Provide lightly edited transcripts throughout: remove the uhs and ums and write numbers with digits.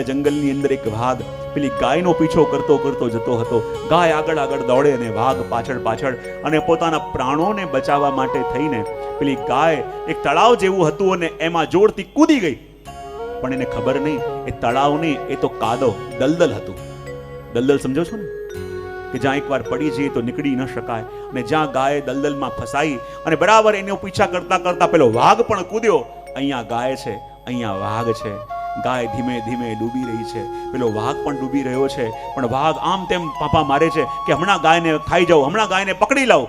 હવે જંગલની અંદર એક વાઘ પેલી ગાયનો પીછો કરતો કરતો જતો હતો. ગાય આગળ આગળ દોડે અને વાઘ પાછળ પાછળ, અને પોતાના પ્રાણોને બચાવવા માટે થઈને પેલી ગાય એક તળાવ જેવું હતું અને એમાં જોરથી કૂદી ગઈ. પણ એને ખબર નહીં એ તળાવ નહીં, એ તો કાદવ દલદલ હતું. દલદલ સમજો છો ને, કે જ્યાં એકવાર પડી જઈએ તો નીકળી ન શકાય. અને જ્યાં ગાય દલદલમાં ફસાઈ અને બરાબર એનો પીછા કરતા કરતા પેલો વાઘ પણ કૂદ્યો. અહીંયા ગાય છે, અહીંયા વાઘ છે. ગાય ધીમે ધીમે ડૂબી રહી છે, પેલો વાઘ પણ ડૂબી રહ્યો છે. પણ વાઘ આમ તેમ પાપા મારે છે કે હમણાં ગાયને ખાઈ જાઉં, હમણાં ગાયને પકડી લાવ.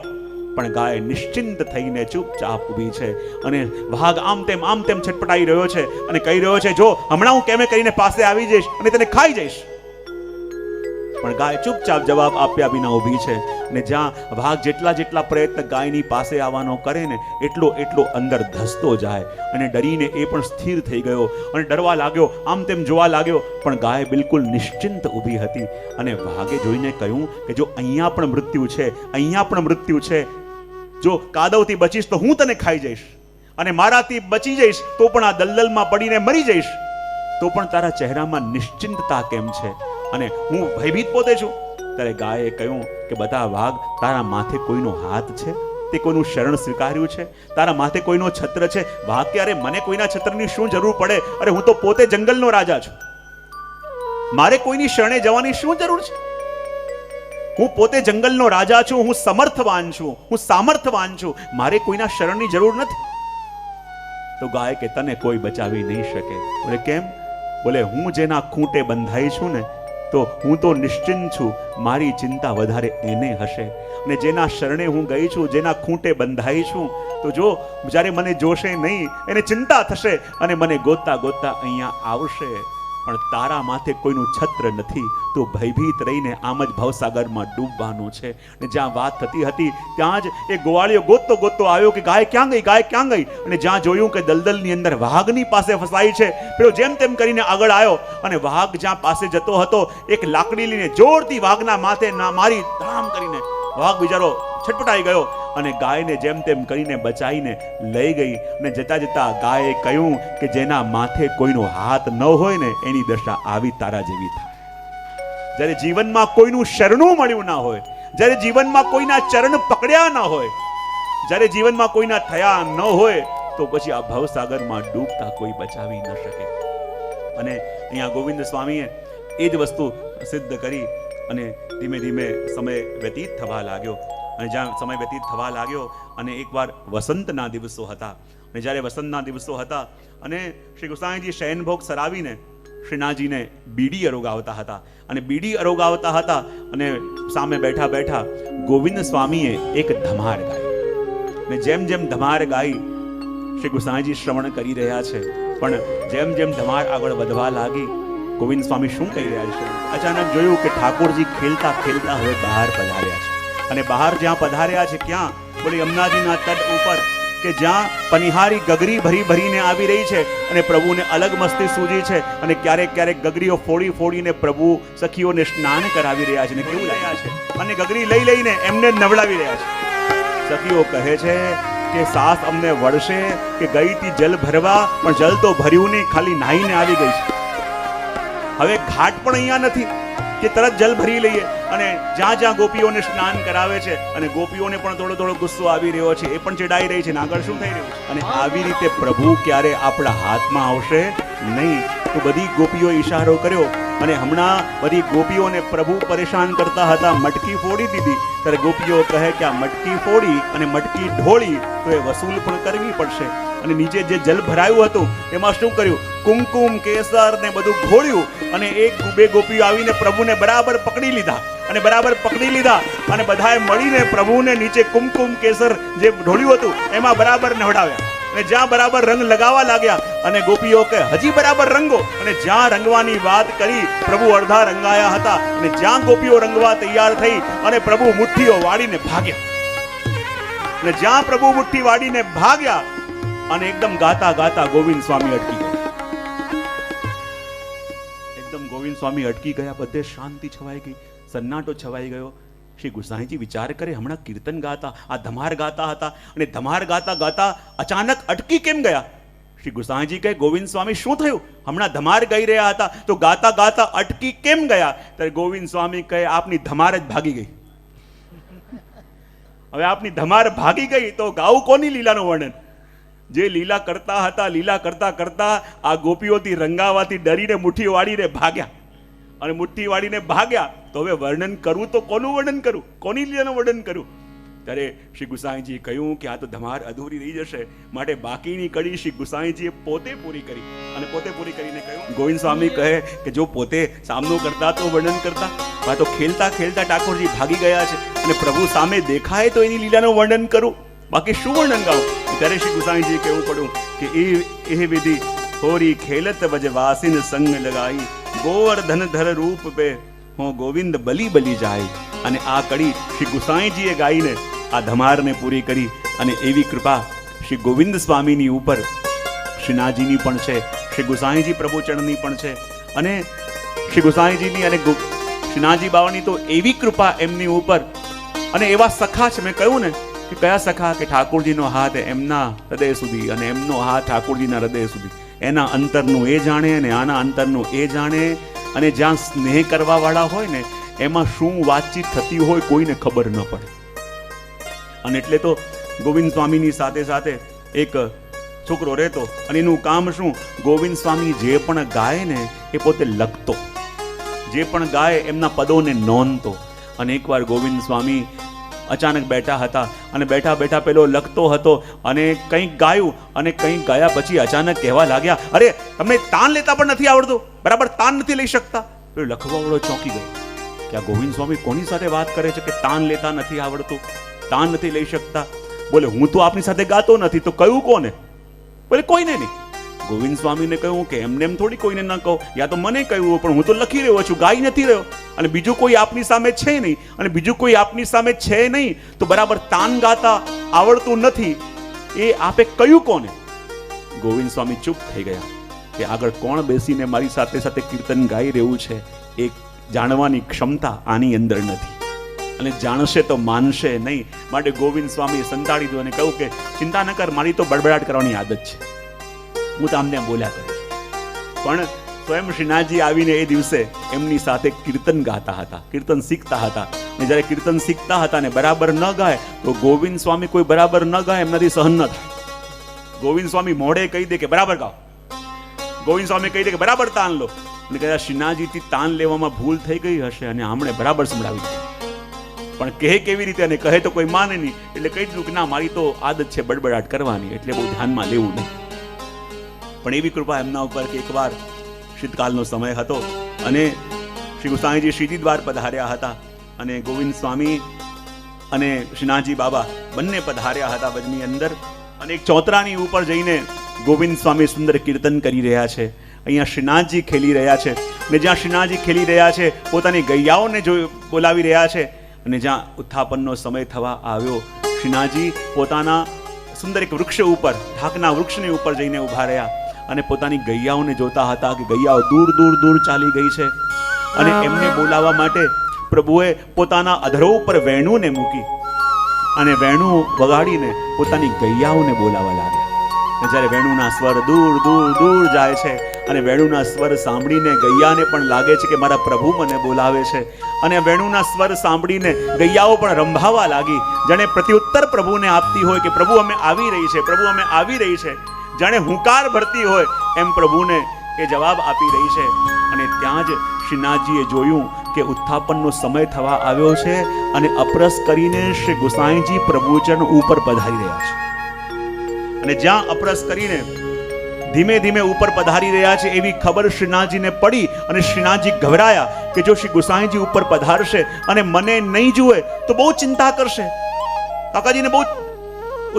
પણ ગાય નિશ્ચિંત થઈને ચૂપચાપ ઊભી છે અને વાઘ આમ તેમ છટપટાઈ રહ્યો છે અને કહી રહ્યો છે, જો હમણાં હું કેમે કરીને પાસે આવી જઈશ અને તને ખાઈ જઈશ. પણ ગાય ચૂપચાપ જવાબ આપ્યા વિના ઊભી છે. અને જ્યાં વાઘ જેટલા પ્રયત્ન ગાયની પાસે આવવાનો કરે ને એટલો અંદર ધસતો જાય અને ડરીને એ પણ સ્થિર થઈ ગયો અને ડરવા લાગ્યો, આમ તેમ જોવા લાગ્યો. પણ ગાય બિલકુલ નિશ્ચિંત ઊભી હતી. અને વાઘે જોઈને કહ્યું કે જો અહીંયા પણ મૃત્યુ છે, અહીંયા પણ મૃત્યુ છે. જો કાદવથી બચીશ તો હું તને ખાઈ જઈશ, અને મારાથી બચી જઈશ તો પણ આ દલદલમાં પડીને મરી જઈશ. તો પણ તારા ચહેરામાં નિશ્ચિંતતા કેમ છે અને હું ભયભીત પોતે છું? ત્યારે ગાયે કહ્યું કે બધા વાઘ, તારા માથે કોઈનો હાથ છે? તે કોઈનું શરણ સ્વીકાર્યું છે? તારા માથે કોઈનો છત્ર છે? વાઘ કે અરે મને કોઈના છત્રની શું જરૂર પડે? અરે હું તો પોતે જંગલનો રાજા છું, મારે કોઈની શરણે જવાની શું જરૂર છે? હું પોતે જંગલનો રાજા છું, હું સમર્થવાન છું, હું સામર્થવાન છું, મારે કોઈના શરણની જરૂર નથી. તો ગાય કે તને કોઈ બચાવી નહીં શકે. બોલે કેમ? બોલે હું જેના ખૂંટે બંધાઈ છું ને, તો હું તો નિશ્ચિંત છું, મારી ચિંતા વધારે એને હશે. અને જેના શરણે હું ગઈ છું, જેના ખૂંટે બંધાઈ છું, તો જો જ્યારે મને જોશે નહીં એને ચિંતા થશે અને મને ગોતતા ગોતતા અહીંયા આવશે. પણ તારા માથે કોઈનું છત્ર નથી, તો ભયભીત રહીને આમ જ ભવસાગરમાં ડૂબવાનું છે. અને જ્યાં વાત થતી હતી ત્યાં જ એ ગોવાળિયો ગોતતો ગોતતો આવ્યો કે ગાય ક્યાં ગઈ, ગાય ક્યાં ગઈ? અને જ્યાં જોયું કે દલદલની અંદર વાઘની પાસે ફસાઈ છે, પેલો જેમ તેમ કરીને આગળ આવ્યો અને વાઘ જ્યાં પાસે જતો હતો એક લાકડી લઈને જોરથી વાઘના માથે મારી ધડામ કરીને વાઘ બિચારો છટપટાઈ ગયો અને ગાયને જેમ તેમ કરીને બચાવીને લઈ ગઈ. અને જતા જતા ગાયે કહ્યું કે જેના માથે કોઈનો હાથ ન હોય ને એની દશા આવી તારા જેવી થાય. જ્યારે જીવનમાં કોઈનું શરણું મળ્યું ના હોય, જ્યારે જીવનમાં કોઈના ચરણ પકડ્યા ન હોય, જ્યારે જીવનમાં કોઈના થયા ન હોય, તો પછી આ ભવસાગરમાં ડૂબતા કોઈ બચાવી ન શકે. અને અહીંયા ગોવિંદ સ્વામીએ એ જ વસ્તુ સિદ્ધ કરી અને ધીમે ધીમે સમય વ્યતીત થવા લાગ્યો. અને જ્યાં સમય વ્યતીત થવા લાગ્યો અને એકવાર વસંતના દિવસો હતા, અને જ્યારે વસંતના દિવસો હતા અને શ્રી ગોસાઈજી શયનભોગ સરાવીને શ્રીનાથજીને બીડી અરોગાવતા હતા. અને બીડી અરોગાવતા હતા અને સામે બેઠા બેઠા ગોવિંદ સ્વામીએ એક ધમાર ગાઈ. અને જેમ જેમ ધમાર ગાઈ શ્રી ગોસાઈજી શ્રવણ કરી રહ્યા છે, પણ જેમ જેમ ધમાર આગળ વધવા લાગી ગોવિંદ સ્વામી શું કહી રહ્યા છે? અચાનક જોયું કે ઠાકોરજી ખેલતા ખેલતા હવે બહાર પધાર્યા છે. અને બહાર જ્યાં પધાર્યા છે ક્યાં? બોલે યમુનાજીના તટ ઉપર, કે જ્યાં પનિહારી ગગરી ભરી ભરીને આવી રહી છે અને પ્રભુને અલગ મસ્તી સૂજી છે. અને ક્યારેક ક્યારેક ગગરીઓ ફોડી ફોડીને પ્રભુ સખીઓને સ્નાન કરાવી રહ્યા છે. અને કેવું રહ્યા છે? અને ગગરી લઈ લઈને એમને નવડાવી રહ્યા છે. સખીઓ કહે છે કે સાસ અમને વળશે કે ગઈ તી જલ ભરવા, પણ જલ તો ભર્યું નહીં, ખાલી નાહીને આવી ગઈ છે. હવે ઘાટ પણ અહીંયા નથી કે તરત જલ ભરી લઈએ. અને જ્યાં જ્યાં ગોપીઓને સ્નાન કરાવે છે અને ગોપીઓને પણ થોડો થોડો ગુસ્સો આવી રહ્યો છે, એ પણ ચડાઈ રહી છે, આગળ શું થઈ રહ્યું છે? અને આવી રીતે પ્રભુ ક્યારે આપણા હાથમાં આવશે નહીં. તો બધી ગોપીઓ ઈશારો કર્યો અને હમણાં બધી ગોપીઓને પ્રભુ પરેશાન કરતા હતા, મટકી ફોડી દીધી. ત્યારે ગોપીઓ કહે કે આ મટકી ફોડી અને મટકી ઢોળી તો એ વસૂલ પણ કરવી પડશે. અને નીચે જે જલ ભરાયું હતું એમાં શું કર્યું? કુમકુમ કેસર ને બધું ઘોળ્યું અને એક બે ગોપીઓ આવીને પ્રભુને બરાબર પકડી લીધા. અને બરાબર પકડી લીધા અને બધાએ મળીને પ્રભુને નીચે કુમકુમ કેસર જે ઢોળ્યું હતું એમાં બરાબર નવડાવ્યા. અને જ્યાં બરાબર રંગ લગાવવા લાગ્યા અને ગોપીઓ કે હજી બરાબર રંગો. અને જ્યાં રંગવાની વાત કરી પ્રભુ અડધા રંગાયા હતા. અને જ્યાં ગોપીઓ રંગવા તૈયાર થઈ અને પ્રભુ મુઠ્ઠીઓ વાળીને ભાગ્યા. અને જ્યાં પ્રભુ મુઠ્ઠી વાળીને ભાગ્યા અને એકદમ ગાતા ગાતા ગોવિંદ સ્વામી અટકી ગયા. એકદમ ગોવિંદ સ્વામી અટકી ગયા. બધે શાંતિ છવાઈ ગઈ, સન્નાટો છવાઈ ગયો. શ્રી ગુસાઈજી વિચાર કરે, હમણાં કીર્તન ગાતા, આ ધમાર ગાતા હતા અને ધમાર ગાતા ગાતા અચાનક અટકી કેમ ગયા? શ્રી ગુસાઈજી કહે, ગોવિંદ સ્વામી શું થયું? હમણાં ધમાર ગાઈ રહ્યા હતા તો ગાતા ગાતા અટકી કેમ ગયા? ત્યારે ગોવિંદ સ્વામી કહે, આપની ધમાર જ ભાગી ગઈ. હવે આપની ધમાર ભાગી ગઈ તો ગાવું કોની લીલાનું વર્ણન? જે લીલા કરતા હતા, લીલા કરતા કરતા આ ગોપીઓથી રંગાવાથી ડરીને મુઠ્ઠી વાળીને ભાગ્યા, અને મુઠ્ઠી વાળીને ભાગ્યા તો હવે વર્ણન કરવું તો કોનું વર્ણન કરું? કોની લીલાનું વર્ણન કરું? ત્યારે શ્રી ગુસાઈજીએ કહ્યું કે આ તો ધમાર અધૂરી રહી જશે, માટે બાકીની કડી શ્રી ગુસાઈજીએ પોતે પૂરી કરી. અને પોતે પૂરી કરીને કહ્યું, ગોવિંદ સ્વામી કહે કે જો પોતે સામનો કરતા તો વર્ણન કરતા, આ તો ખેલતા ખેલતા ઠાકોરજી ભાગી ગયા છે, અને પ્રભુ સામે દેખાય તો એની લીલાનું વર્ણન કરું, બાકી શું વર્ણન ગાઉં? ત્યારે શ્રી ગુસાઈજીએ કહેવું પડ્યું કે એ વિધિ હોરી ખેલત વજવાસીન સંગ લગાઈ, ગોવર્ધન ધર રૂપ પે હો ગોવિંદ બલી બલી જાય. અને આ કડી શ્રી ગુસાઈજીએ ગાઈને આ ધમારને પૂરી કરી. અને એવી કૃપા શ્રી ગોવિંદ સ્વામીની ઉપર શ્રીનાથજીની પણ છે, શ્રી ગુસાઈજી પ્રભુચરણની પણ છે. અને શ્રી ગુસાઈજીની અને શ્રીનાથજી બાવાની તો એવી કૃપા એમની ઉપર. અને એવા સખા છે, મેં કહ્યું ને કે કયા સખા? કે ઠાકોરજીનો હાથ એમના હૃદય સુધી અને એમનો હાથ ઠાકોરજીના હૃદય સુધી. એના અંતરનું એ જાણે અને આના અંતરનું એ જાણે. અને જ્યાં સ્નેહ કરવા વાળા હોય ને એમાં શું વાતચીત થતી હોય કોઈને ખબર ન પડે. અને એટલે તો ગોવિંદ સ્વામીની સાથે સાથે એક છોકરો રહેતો, અને એનું કામ શું? ગોવિંદ સ્વામી જે પણ ગાય ને એ પોતે લખતો, જે પણ ગાય એમના પદોને નોંધતો. અને એકવાર ગોવિંદ સ્વામી અચાનક બેઠા હતા, અને બેઠા બેઠા પેલો લખતો હતો, અને કંઈક ગાયું, અને કંઈક ગાયા પછી અચાનક કહેવા લાગ્યા, અરે તમને તાન લેતા પણ નથી આવડતું, બરાબર તાન નથી લઈ શકતા. પેલો લખવાવાળો ચોંકી ગયો કે આ ગોવિંદ સ્વામી કોની સાથે વાત કરે છે કે તાન લેતા નથી આવડતું, તાન નથી લઈ શકતા? બોલે હું તો આપની સાથે ગાતો નથી, તો કયું કોને? બોલે કોઈને નહીં. ગોવિંદ સ્વામીને કહ્યું કે એમને એમ થોડી કોઈને ન કહો, યા તો મને કહ્યું, પણ હું તો લખી રહ્યો છું, ગાઈ નથી રહ્યો, અને બીજું કોઈ આપની સામે છે નહીં, અને બીજું કોઈ આપની સામે છે નહીં, તો બરાબર તાન ગાતા આવડતું નથી, એ આપે કહ્યું કોને? ગોવિંદ સ્વામી ચૂપ થઈ ગયા કે આગળ કોણ બેસીને મારી સાથે સાથે કીર્તન ગાઈ રહ્યું છે એ જાણવાની ક્ષમતા આની અંદર નથી, અને જાણશે તો માનશે નહીં. માટે ગોવિંદ સ્વામીએ સંતાડી દીધું અને કહ્યું કે ચિંતા ન કર, મારી તો બડબડાટ કરવાની આદત છે, હું તો આમને બોલ્યા કરું. પણ સ્વયં શ્રીનાથજી આવીને એ દિવસે એમની સાથે કીર્તન ગાતા હતા, કીર્તન શીખતા હતા. અને જ્યારે કીર્તન શીખતા હતા ને બરાબર ન ગાય તો ગોવિંદ સ્વામી કોઈ બરાબર ન ગાય એમનાથી સહન ન થાય. ગોવિંદ સ્વામી મોઢે કહી દે કે બરાબર ગાઓ, ગોવિંદ સ્વામી કહી દે કે બરાબર તાન લો, અને કદાચ શ્રીનાથજીથી તાન લેવામાં ભૂલ થઈ ગઈ હશે અને આમણે બરાબર સંભળાવી દીધી. પણ કહે કેવી રીતે? અને કહે તો કોઈ માને નહીં, એટલે કહી દીધું કે ના, મારી તો આદત છે બડબડાટ કરવાની, એટલે બહુ ધ્યાનમાં લેવું નહીં. પણ એવી કૃપા એમના ઉપર કે એકવાર શીતકાલનો સમય હતો, અને શ્રી ગુસાઈજી શ્રીજી દ્વાર પધાર્યા હતા, અને ગોવિંદ સ્વામી અને શ્રીનાથજી બાબા બંને પધાર્યા હતા વજની અંદર. અને એક ચોતરાની ઉપર જઈને ગોવિંદ સ્વામી સુંદર કીર્તન કરી રહ્યા છે, અહીંયા શ્રીનાથજી ખેલી રહ્યા છે. અને જ્યાં શ્રીનાથજી ખેલી રહ્યા છે પોતાની ગૈયાઓને બોલાવી રહ્યા છે, અને જ્યાં ઉત્થાપનનો સમય થવા આવ્યો, શ્રીનાથજી પોતાના સુંદર એક વૃક્ષ ઉપર, ઢાકના વૃક્ષની ઉપર જઈને ઊભા રહ્યા, અને પોતાની ગૈયાઓને જોતા હતા કે ગૈયાઓ દૂર દૂર દૂર ચાલી ગઈ છે. અને એમને બોલાવવા માટે પ્રભુએ પોતાના અધરો ઉપર વેણુને મૂકી, અને વેણુ વગાડીને પોતાની ગૈયાઓને બોલાવવા લાગ્યા. જ્યારે વેણુના સ્વર દૂર દૂર દૂર જાય છે, અને વેણુના સ્વર સાંભળીને ગૈયાને પણ લાગે છે કે મારા પ્રભુ મને બોલાવે છે. અને વેણુના સ્વર સાંભળીને ગૈયાઓ પણ રંભાવા લાગી, જાણે પ્રત્યુત્તર પ્રભુને આપતી હોય કે પ્રભુ અમે આવી રહી છે, પ્રભુ અમે આવી રહી છે, જાણે હુંકાર ભરતી હોય એમ પ્રભુને એ જવાબ આપી રહી છે. અને ત્યાં જ શ્રીનાથજીએ જોયું કે ઉત્થાપનનો સમય થવા આવ્યો છે, અને અપરસ કરીને શ્રી ગુસાઈજી પ્રભુચરણ ઉપર પધારી રહ્યા છે. અને જ્યાં અપરસ કરીને ધીમે ધીમે ઉપર પધારી રહ્યા છે એવી ખબર શ્રીનાથજીને પડી, અને શ્રીનાથજી ગભરાયા કે જો શ્રી ગુસાઈજી ઉપર પધારશે અને મને નહીં જુએ તો બહુ ચિંતા કરશે, કાકાજીને બહુ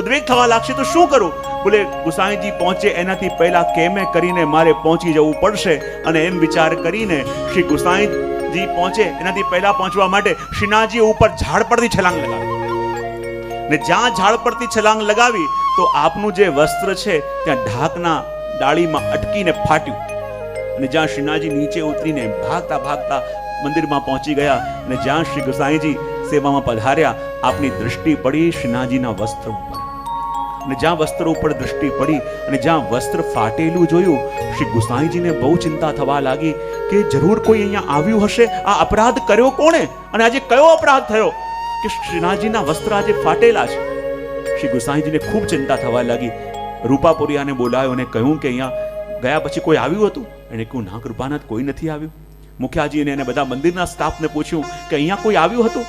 ઉદ્વેગ થવા લાગશે, તો શું કરું? બોલે ગુસાઈજી પહોંચે એનાથી પહેલા કેમે કરીને મારે પહોંચી જવું પડશે. અને એમ વિચાર કરીને શ્રી ગુસાઈજી પહોંચે એનાથી પહેલા પહોંચવા માટે શ્રીનાથજી ઉપર ઝાડ પરથી છલાંગ લગાવી. ને જ્યાં ઝાડ પરથી છલાંગ લગાવી તો આપનું જે વસ્ત્ર છે ત્યાં ઢાકના ડાળીમાં અટકીને ફાટ્યું. અને જ્યાં શ્રીનાથજી નીચે ઉતરીને ભાગતા ભાગતા મંદિરમાં પહોંચી ગયા, અને જ્યાં શ્રી ગુસાઈજી સેવામાં પધાર્યા, આપની દૃષ્ટિ પડી શ્રીનાથજીના વસ્ત્ર ઉપર. અને જ્યાં વસ્ત્ર ઉપર દૃષ્ટિ પડી અને જ્યાં વસ્ત્ર ફાટેલું જોયું, શ્રી ગુસાઈજીને બહુ ચિંતા થવા લાગી કે જરૂર કોઈ અહીંયા આવ્યું હશે, આ અપરાધ કર્યો કોણે અને આજે કયો અપરાધ થયો કે શ્રીનાથજીના વસ્ત્ર આજે ફાટેલા છે. શ્રી ગુસાઈજીને ખૂબ ચિંતા થવા લાગી. રૂપાપુરિયાને બોલાવ્યો અને કહ્યું કે અહીંયા ગયા પછી કોઈ આવ્યું હતું? એને કહ્યું, ના કૃપાનાથ, કોઈ નથી આવ્યું. મુખિયાજીને અને બધા મંદિરના સ્ટાફને પૂછ્યું કે અહીંયા કોઈ આવ્યું હતું?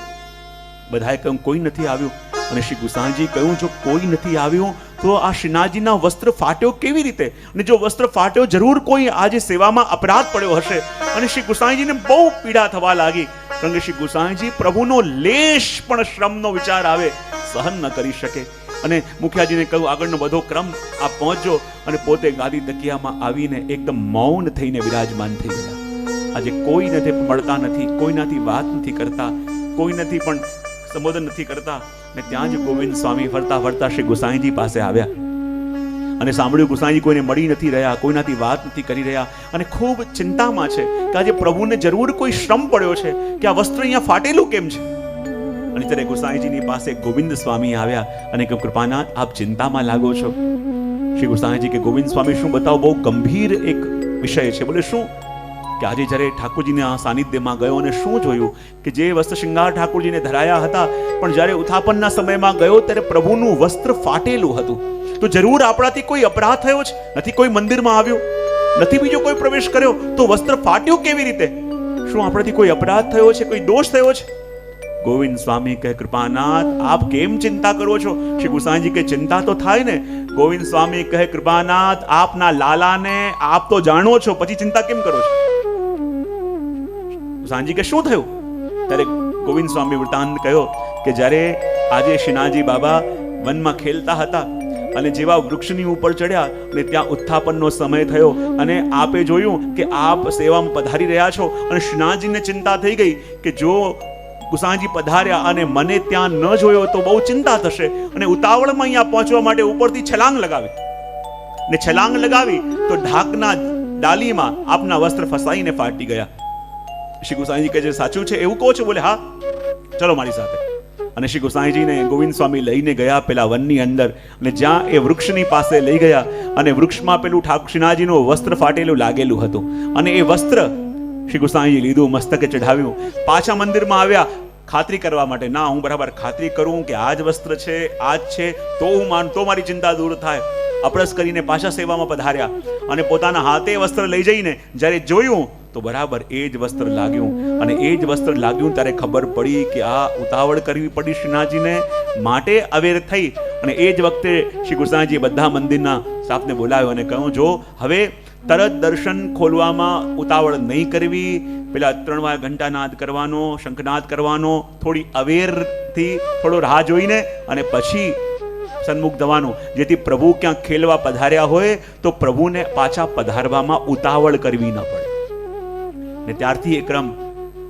બધાએ કહ્યું કોઈ નથી આવ્યું. અને શ્રી ગુસાઈજી કહ્યું, જો કોઈ નથી આવ્યું તો આ શ્રીનાથજીના વસ્ત્ર ફાટ્યો કેવી રીતે? અને જો વસ્ત્ર ફાટ્યો, જરૂર કોઈ આજે સેવામાં અપરાધ પડ્યો હશે. અને શ્રી ગુસાઈજીને બહુ પીડા થવા લાગી, કારણ કે શ્રી ગુસાઈજી પ્રભુનો લેશ પણ શ્રમનો વિચાર આવે સહન ન કરી શકે. અને મુખિયાજીને કહ્યું, આગળનો બધો ક્રમ આપ પહોંચજો. અને પોતે ગાદી તકિયામાં આવીને એકદમ મૌન થઈને વિરાજમાન થઈ ગયા. આજે કોઈ નથી મળતા, નથી કોઈનાથી વાત નથી કરતા, કોઈનાથી પણ સંબોધન નથી કરતા. ને ત્યાં જ ગોવિંદ સ્વામી ફરતા ફરતા શ્રી ગુસાઈજી પાસે આવ્યા અને સાંભળ્યું ગુસાઈજી કોઈને મળી નથી રહ્યા, કોઈનાથી વાત નથી કરી રહ્યા અને ખૂબ ચિંતામાં છે કે આજે પ્રભુને જરૂર કોઈ શ્રમ પડ્યો છે કે આ વસ્ત્ર અહીંયા ફાટેલું કેમ છે. અને ત્યારે ગુસાઈજીની પાસે ગોવિંદ સ્વામી આવ્યા અને કહ્યું, કૃપાનાથ, આપ ચિંતામાં લાગો છો. શ્રી ગુસાઈજી કે ગોવિંદ સ્વામી, શું બતાવો? બહુ ગંભીર એક વિષય છે. બોલે, શું? કે આજે જ્યારે ઠાકોરજીના સાનિધ્યમાં ગયો અને શું જોયું કે જે વસ્ત્ર શૃંગાર ઠાકોરજીને ધરાયા હતા, પણ જ્યારે ઉત્થાપનના સમયમાં ગયો ત્યારે પ્રભુનું વસ્ત્ર ફાટેલું હતું. તો જરૂર આપણાથી કોઈ અપરાધ થયો છે. નથી કોઈ મંદિરમાં આવ્યું, નથી બીજો કોઈ પ્રવેશ કર્યો, તો વસ્ત્ર ફાટ્યું કેવી રીતે? શું આપણાથી કોઈ અપરાધ થયો છે, કોઈ દોષ થયો છે? ગોવિંદ સ્વામી કહે, કૃપાનાથ, આપ કેમ ચિંતા કરો છો? શ્રી ગુસાઈજી કે, ચિંતા તો થાય ને. ગોવિંદ સ્વામી કહે, કૃપાનાથ, આપના લાલાને આપ તો જાણો છો, પછી ચિંતા કેમ કરો છો? ગુસાઈજી કે, શું થયું? ત્યારે ગોવિંદ સ્વામી વૃતાંત કહ્યો કે જ્યારે આજે શ્રીનાથજી બાબા વનમાં ખેલતા હતા અને જેવા વૃક્ષની ઉપર ચડ્યા અને ત્યાં ઉત્થાપનનો સમય થયો અને આપે જોયું કે આપ સેવામાં પધારી રહ્યા છો અને શ્રીનાથજીને ચિંતા થઈ ગઈ કે જો ગુસાઈજી પધાર્યા અને મને ત્યાં ન જોયો તો બહુ ચિંતા થશે. અને ઉતાવળમાં અહીંયા પહોંચવા માટે ઉપરથી છલાંગ લગાવી ને છલાંગ લગાવી તો ઢાકના ડાલીમાં આપના વસ્ત્ર ફસાઈને ફાટી ગયા. શ્રી ગુસાઈજી કહે છે, સાચું છે એવું કહો છો? બોલે, હા, ચલો મારી સાથે. અને શ્રી ગુસાઈજીને ગોવિંદ સ્વામી લઈને ગયા પેલા વનની અંદર અને જ્યાં એ વૃક્ષની પાસે લઈ ગયા અને વૃક્ષમાં પેલું શ્રીનાથજીનું વસ્ત્ર ફાટેલું લાગેલું હતું અને એ વસ્ત્ર શ્રી ગુસાઈજી લીધું, મસ્તકે ચઢાવ્યું, પાછા મંદિરમાં આવ્યા ખાતરી કરવા માટે. ના, હું બરાબર ખાતરી કરું કે આ જ વસ્ત્ર છે, આ જ છે, તો હું માન, તો મારી ચિંતા દૂર થાય. અપરસ કરીને પાછા સેવામાં પધાર્યા અને પોતાના હાથે વસ્ત્ર લઈ જઈને જ્યારે જોયું તો બરાબર એ જ વસ્ત્ર લાગ્યું. અને એ જ વસ્ત્ર લાગ્યું ત્યારે ખબર પડી કે આ ઉતાવળ કરવી પડી શ્રીનાથજીને, માટે અવેર થઈ. અને એ જ વખતે શ્રી ગુસાઈજી બધા મંદિરના સ્ટાફને બોલાવ્યો અને કહ્યું, જો હવે તરત દર્શન ખોલવામાં ઉતાવળ નહીં કરવી, પેલા 3 વાર ઘંટાનાદ કરવાનો, શંખનાદ કરવાનો, થોડી અવેરથી થોડો રાહ જોઈને અને પછી સન્મુખ થવાનું, જેથી પ્રભુ ક્યાંક ખેલવા પધાર્યા હોય તો પ્રભુને પાછા પધારવામાં ઉતાવળ કરવી ન પડે. ને ત્યારથી એ ક્રમ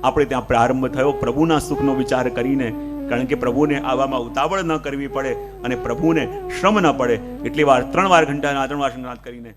આપણે ત્યાં પ્રારંભ થયો, પ્રભુના સુખનો વિચાર કરીને. કારણ કે પ્રભુને આવવામાં ઉતાવળ ન કરવી પડે અને પ્રભુને શ્રમ ન પડે એટલી વાર 3 વાર ઘંટાનાદ, 3 વાર શંખનાદ કરીને